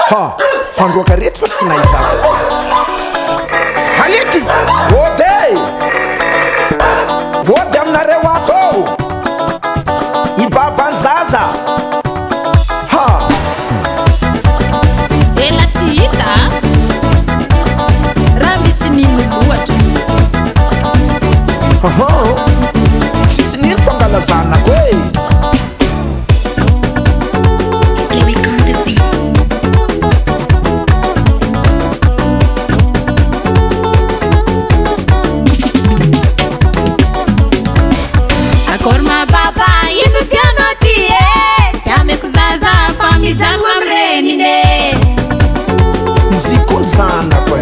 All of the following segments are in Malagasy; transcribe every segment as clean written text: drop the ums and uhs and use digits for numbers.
ha fandroaka rety fa tsy nahizako halety ody aminareo ato ibabany zaza ha ela tsy hita raha misy nino loatra tsisy nino fangalazanako izy konzanako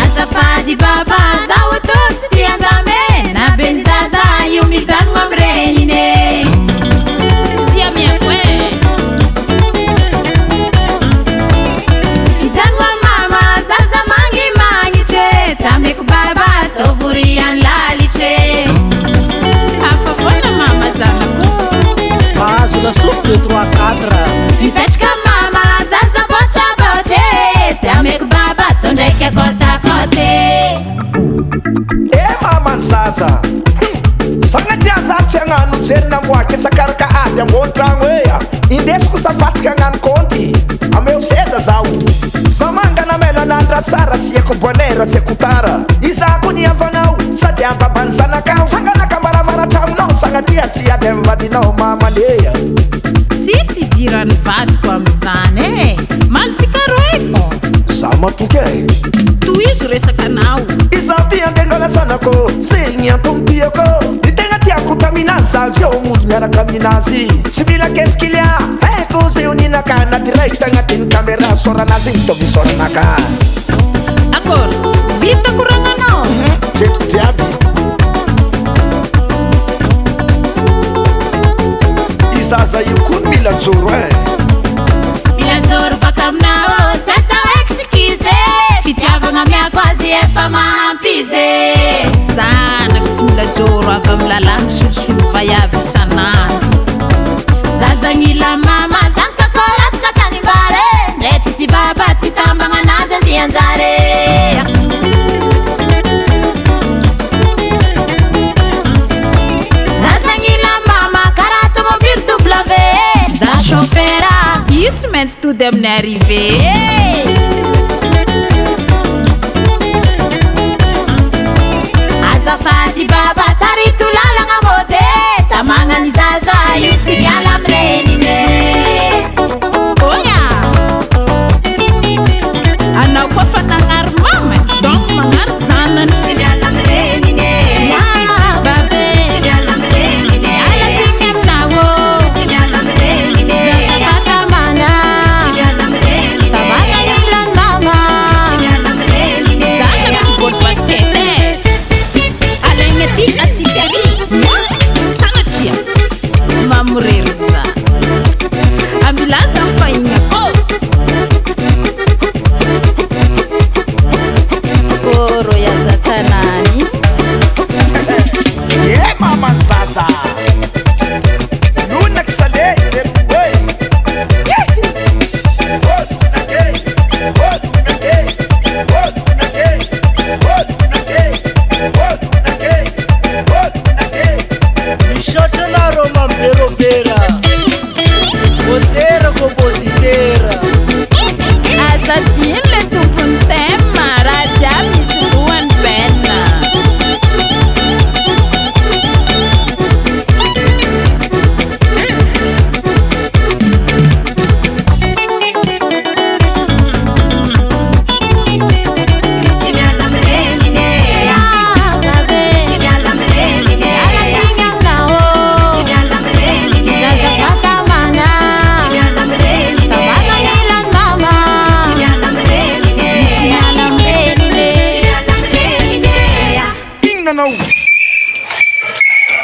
azafady baba zaho tô tsy tianjame na beny zaza io mijanogno amy renine tsy amiako mijanogno amy mama zaza magnitre tsy ameko baba tsovoriany lalitre afafona mama zanako mahazo lasopy 2 3 4 mipetraka mama zaza botrabotre tsy ameko baba tsondraiky akotakote mamany zaza sagnatria za tsy agnano jerina moaky tsakaraka ady ambony-tragno ea indesiko safatsika agnano konty ameo seza zaho sa mangana melanandra sara tsy haiko bonera tsy haiko tara izako ny avanao sady ambabany zanakao sanganaka maravaratraminao sagnatria tsy ady amy vadinao mamandeha tsisy idirany vadiko am'izany malitsika roeko za matoky toizo resaka anao izaho ty andengalasanaako segny antomtiako ny tegna tiako taminazy zazy eo mody miaraka aminazy tsy mila keskilia haiko zay oninaka anaty raita agnatin'ny kamera soranazy igny tovy soranaka d'accord vita koragnanao tretiko jiaby izaza io koa mila joro mila joro baka aminao tsy atao excuse fitiavagna miako azy efa mahampize zanako tsy mila joro avy amy lalàna solosolo vaiavy isanandro zazagnila mama zanakakolatsika tany mbare ndre tsisy baba tsy tambagna anazy andianjare zazagnila mama karaha tomobile w za chauffeur io tsy maintsy tody amin'ny arrivé azafady baba tarito lalagna mode tamagnany zaza io tsy miala amy renine oya anao koa fa nagnary mama donc magnary zanany tsy miala amy renine babe tsy miala amy renine alatigny aminao tsy miala amy renine zazafatamana tsy miala amy renine tamagnanilany mama tsy miala amy renine zanako tsy bôly basket alaigna ty atsifary sanatria mamorery za amilaza mifahigna koro yaza tanany mamany zaza lunaky sale misaotra anareo mamberobera motera compositera aza diny le tompony tema raha jiaby misy loany bena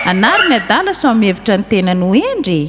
anary ny adala so mihevitra ny tenany ho endry